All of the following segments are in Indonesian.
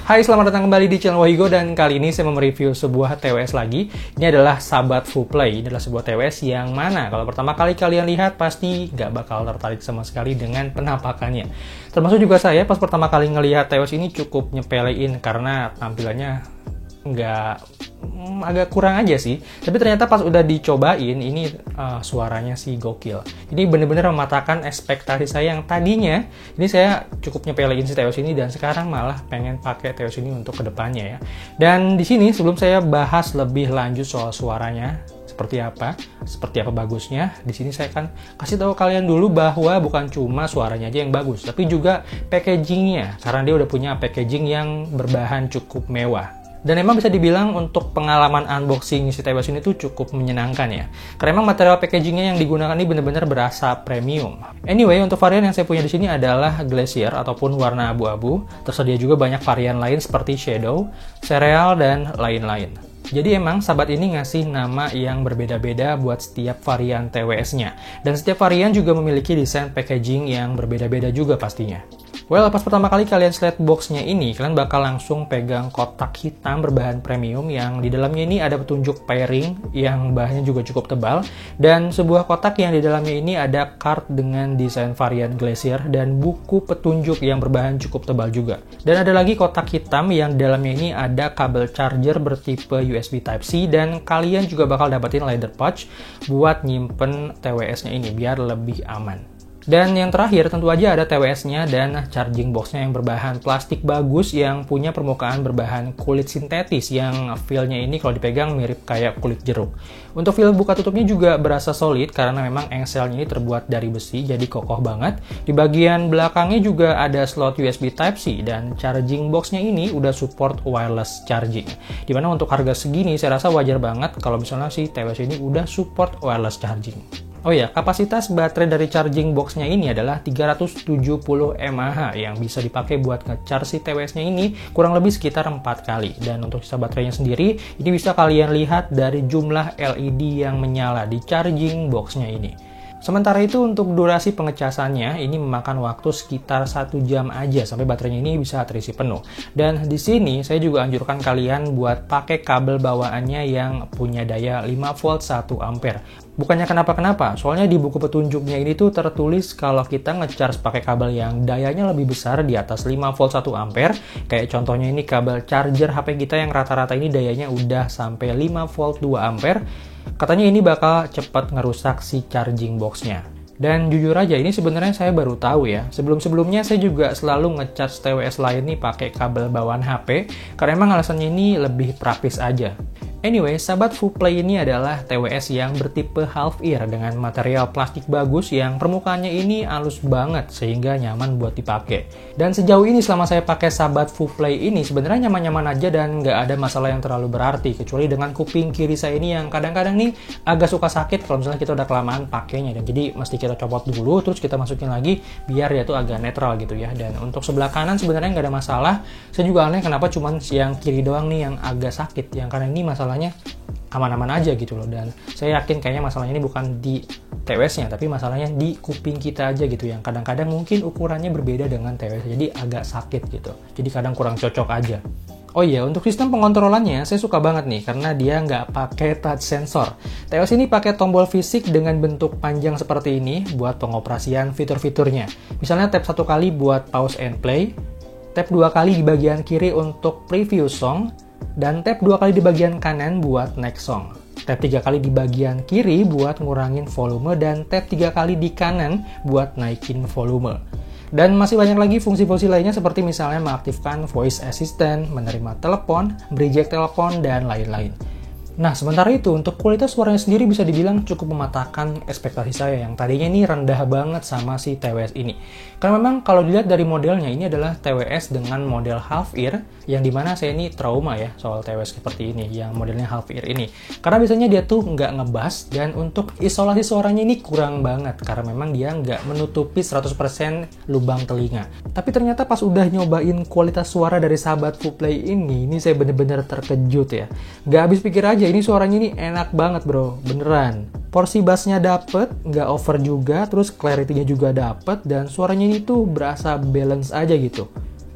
Hai, selamat datang kembali di channel Wahigo, dan kali ini saya mau mereview sebuah TWS lagi. Ini adalah Sahabat Fullplay. Ini adalah sebuah TWS yang mana kalau pertama kali kalian lihat pasti nggak bakal tertarik sama sekali dengan penampakannya. Termasuk juga saya pas pertama kali ngelihat TWS ini cukup nyepelein karena tampilannya agak kurang aja sih. Tapi ternyata pas udah dicobain ini suaranya sih gokil. Ini bener-bener mematahkan ekspektasi saya yang tadinya ini saya cukup nyepelein si TWS ini, dan sekarang malah pengen pakai TWS ini untuk kedepannya ya. Dan di sini sebelum saya bahas lebih lanjut soal suaranya seperti apa bagusnya, di sini saya akan kasih tahu kalian dulu bahwa bukan cuma suaranya aja yang bagus, tapi juga packagingnya, karena dia udah punya packaging yang berbahan cukup mewah. Dan emang bisa dibilang untuk pengalaman unboxing si TWS ini tuh cukup menyenangkan ya. Karena emang material packagingnya yang digunakan ini bener-bener berasa premium. Anyway, untuk varian yang saya punya di sini adalah Glacier ataupun warna abu-abu. Tersedia juga banyak varian lain seperti Shadow, Cereal, dan lain-lain. Jadi emang Sahabat ini ngasih nama yang berbeda-beda buat setiap varian TWS-nya. Dan setiap varian juga memiliki desain packaging yang berbeda-beda juga pastinya. Well, pas pertama kali kalian slide box-nya ini, kalian bakal langsung pegang kotak hitam berbahan premium yang di dalamnya ini ada petunjuk pairing yang bahannya juga cukup tebal, dan sebuah kotak yang di dalamnya ini ada card dengan desain varian Glacier dan buku petunjuk yang berbahan cukup tebal juga. Dan ada lagi kotak hitam yang di dalamnya ini ada kabel charger bertipe USB Type-C, dan kalian juga bakal dapetin leather pouch buat nyimpen TWS-nya ini biar lebih aman. Dan yang terakhir tentu aja ada TWS-nya dan charging box-nya yang berbahan plastik bagus yang punya permukaan berbahan kulit sintetis yang feel-nya ini kalau dipegang mirip kayak kulit jeruk. Untuk feel buka tutupnya juga berasa solid karena memang engselnya ini terbuat dari besi, jadi kokoh banget. Di bagian belakangnya juga ada slot USB Type-C, dan charging box-nya ini udah support wireless charging. Dimana untuk harga segini saya rasa wajar banget kalau misalnya si TWS ini udah support wireless charging. Oh ya, kapasitas baterai dari charging box-nya ini adalah 370 mAh yang bisa dipakai buat nge-charge si TWS-nya ini kurang lebih sekitar 4 kali. Dan untuk sisa baterainya sendiri, ini bisa kalian lihat dari jumlah LED yang menyala di charging box-nya ini. Sementara itu untuk durasi pengecasannya ini memakan waktu sekitar 1 jam aja sampai baterainya ini bisa terisi penuh. Dan di sini saya juga anjurkan kalian buat pakai kabel bawaannya yang punya daya 5 volt 1 ampere. Bukannya kenapa-kenapa, soalnya di buku petunjuknya ini tuh tertulis kalau kita ngecharge pakai kabel yang dayanya lebih besar di atas 5 volt 1 ampere, kayak contohnya ini kabel charger HP kita yang rata-rata ini dayanya udah sampai 5 volt 2 ampere, katanya ini bakal cepat ngerusak si charging box-nya. Dan jujur aja ini sebenarnya saya baru tahu ya. Sebelum-sebelumnya saya juga selalu ngecharge TWS lain nih pakai kabel bawaan HP, karena emang alasannya ini lebih praktis aja. Anyway, Sahabat Fullplay ini adalah TWS yang bertipe half ear dengan material plastik bagus yang permukaannya ini halus banget sehingga nyaman buat dipakai. Dan sejauh ini selama saya pakai Sahabat Fullplay ini sebenarnya nyaman-nyaman aja dan nggak ada masalah yang terlalu berarti, kecuali dengan kuping kiri saya ini yang kadang-kadang nih agak suka sakit kalau misalnya kita udah kelamaan pakainya, dan jadi mesti kita copot dulu terus kita masukin lagi biar dia tuh agak netral gitu ya. Dan untuk sebelah kanan sebenarnya nggak ada masalah. Saya juga aneh kenapa cuman yang kiri doang nih yang agak sakit, yang kanan ini masalahnya aman-aman aja gitu loh. Dan saya yakin kayaknya masalahnya ini bukan di TWS-nya, tapi masalahnya di kuping kita aja gitu, yang kadang-kadang mungkin ukurannya berbeda dengan TWS, jadi agak sakit gitu, jadi kadang kurang cocok aja. Oh iya, untuk sistem pengontrolannya saya suka banget nih karena dia nggak pakai touch sensor. TWS ini pakai tombol fisik dengan bentuk panjang seperti ini buat pengoperasian fitur-fiturnya. Misalnya tap 1 kali buat pause and play, tap 2 kali di bagian kiri untuk preview song, dan tap 2 kali di bagian kanan buat next song. Tap 3 kali di bagian kiri buat ngurangin volume, dan tap 3 kali di kanan buat naikin volume. Dan masih banyak lagi fungsi-fungsi lainnya seperti misalnya mengaktifkan voice assistant, menerima telepon, reject telepon, dan lain-lain. Nah, sementara itu untuk kualitas suaranya sendiri bisa dibilang cukup mematahkan ekspektasi saya yang tadinya ini rendah banget sama si TWS ini. Karena memang kalau dilihat dari modelnya, ini adalah TWS dengan model half ear, yang dimana saya ini trauma ya soal TWS seperti ini, yang modelnya half ear ini. Karena biasanya dia tuh nggak ngebass, dan untuk isolasi suaranya ini kurang banget, karena memang dia nggak menutupi 100% lubang telinga. Tapi ternyata pas udah nyobain kualitas suara dari Sahabat Fullplay ini saya bener-bener terkejut ya. Nggak habis pikir aja, ini suaranya ini enak banget bro, beneran. Porsi bassnya dapet, nggak over juga, terus clarity-nya juga dapet, dan suaranya ini tuh berasa balance aja gitu.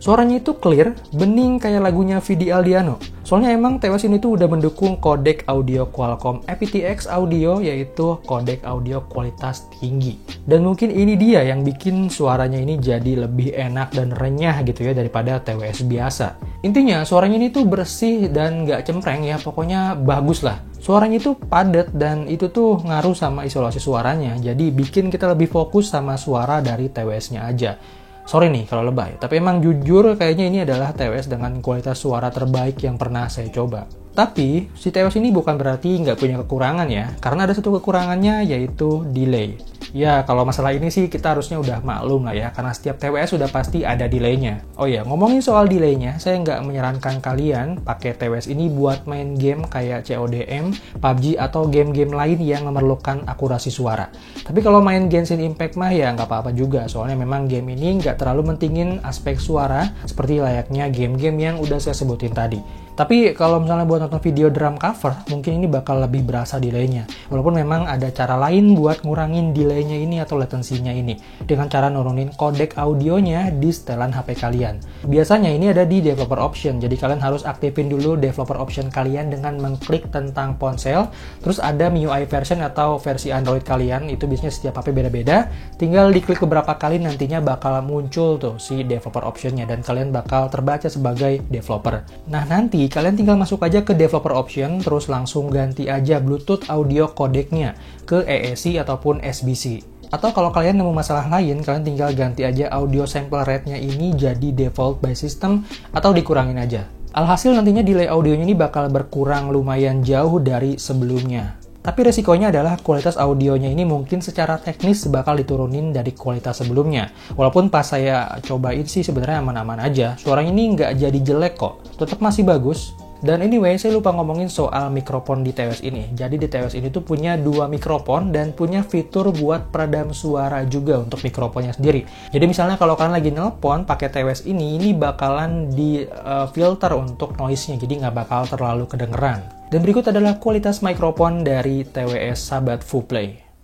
Suaranya itu clear, bening kayak lagunya Vidi Aldiano. Soalnya emang TWS ini tuh udah mendukung kodek audio Qualcomm aptX Audio, yaitu kodek audio kualitas tinggi. Dan mungkin ini dia yang bikin suaranya ini jadi lebih enak dan renyah gitu ya daripada TWS biasa. Intinya suaranya ini tuh bersih dan nggak cempreng ya, pokoknya bagus lah. Suaranya itu padat dan itu tuh ngaruh sama isolasi suaranya, jadi bikin kita lebih fokus sama suara dari TWS-nya aja. Sorry nih kalau lebay, tapi emang jujur kayaknya ini adalah TWS dengan kualitas suara terbaik yang pernah saya coba. Tapi, si TWS ini bukan berarti nggak punya kekurangan ya, karena ada satu kekurangannya yaitu delay. Ya, kalau masalah ini sih kita harusnya udah maklum lah ya, karena setiap TWS sudah pasti ada delaynya. Oh ya, ngomongin soal delaynya, saya nggak menyarankan kalian pakai TWS ini buat main game kayak CODM, PUBG, atau game-game lain yang memerlukan akurasi suara. Tapi kalau main Genshin Impact mah ya nggak apa-apa juga, soalnya memang game ini nggak terlalu mentingin aspek suara seperti layaknya game-game yang udah saya sebutin tadi. Tapi kalau misalnya buat nonton video drum cover, mungkin ini bakal lebih berasa delaynya. Walaupun memang ada cara lain buat ngurangin delaynya ini atau latensinya ini, dengan cara nurunin kodek audionya di setelan HP kalian. Biasanya ini ada di developer option, jadi kalian harus aktifin dulu developer option kalian dengan mengklik tentang ponsel, terus ada MIUI version atau versi Android kalian, itu biasanya setiap HP beda-beda, tinggal diklik beberapa kali nantinya bakal muncul tuh si developer optionnya, dan kalian bakal terbaca sebagai developer. Nah nanti kalian tinggal masuk aja ke developer option, terus langsung ganti aja Bluetooth audio codecnya ke AAC ataupun SBC. Atau kalau kalian nemu masalah lain, kalian tinggal ganti aja audio sample rate-nya ini jadi default by system atau dikurangin aja. Alhasil nantinya delay audionya ini bakal berkurang lumayan jauh dari sebelumnya. Tapi resikonya adalah kualitas audionya ini mungkin secara teknis bakal diturunin dari kualitas sebelumnya. Walaupun pas saya cobain sih sebenarnya aman-aman aja. Suaranya ini nggak jadi jelek kok, tetap masih bagus. Dan anyway, saya lupa ngomongin soal mikrofon di TWS ini. Jadi di TWS ini tuh punya 2 mikrofon dan punya fitur buat peredam suara juga untuk mikrofonnya sendiri. Jadi misalnya kalau kalian lagi nelpon pakai TWS ini bakalan di filter untuk noise-nya, jadi nggak bakal terlalu kedengeran. Dan berikut adalah kualitas mikrofon dari TWS Sahabat Fullplay.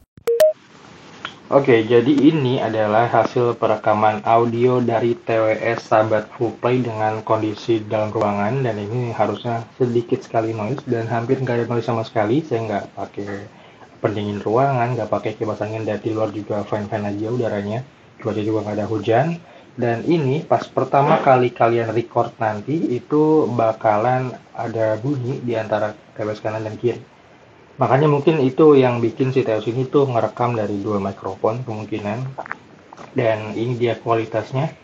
Oke, jadi ini adalah hasil perekaman audio dari TWS Sahabat Fullplay dengan kondisi dalam ruangan, dan ini harusnya sedikit sekali noise dan hampir nggak ada noise sama sekali. Saya nggak pakai pendingin ruangan, nggak pakai kipas angin, dari luar juga fine-fine aja udaranya. Cuaca juga nggak ada hujan. Dan ini pas pertama kali kalian record nanti itu bakalan ada bunyi di antara TWS kanan dan kiri. Makanya mungkin itu yang bikin si TWS ini tuh ngerekam dari 2 mikrofon kemungkinan. Dan ini dia kualitasnya.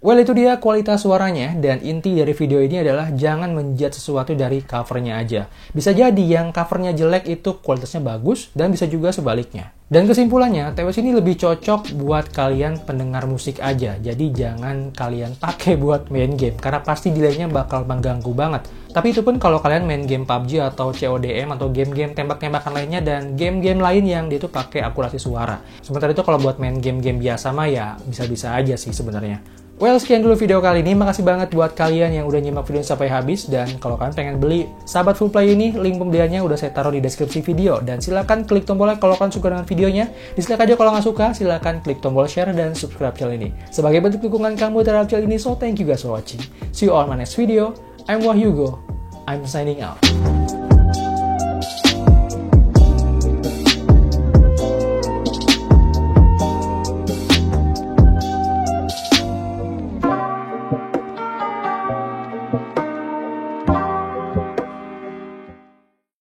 Well, itu dia kualitas suaranya, dan inti dari video ini adalah jangan menjudge sesuatu dari covernya aja. Bisa jadi yang covernya jelek itu kualitasnya bagus, dan bisa juga sebaliknya. Dan kesimpulannya, TWS ini lebih cocok buat kalian pendengar musik aja. Jadi jangan kalian pakai buat main game, karena pasti delaynya bakal mengganggu banget. Tapi itu pun kalau kalian main game PUBG atau CODM atau game-game tembak-tembakan lainnya dan game-game lain yang dia tuh pakai akurasi suara. Sementara itu kalau buat main game-game biasa mah ya bisa-bisa aja sih sebenarnya. Well, sekian dulu video kali ini. Makasih banget buat kalian yang udah nyimak video sampai habis. Dan kalau kalian pengen beli Sahabat Fullplay ini, link pembeliannya udah saya taruh di deskripsi video. Dan silahkan klik tombolnya kalau kalian suka dengan videonya. Dislike aja kalau nggak suka, silahkan klik tombol share dan subscribe channel ini. Sebagai bentuk dukungan kamu terhadap channel ini, so thank you guys for watching. See you on my next video. I'm Wahyugo. I'm signing out.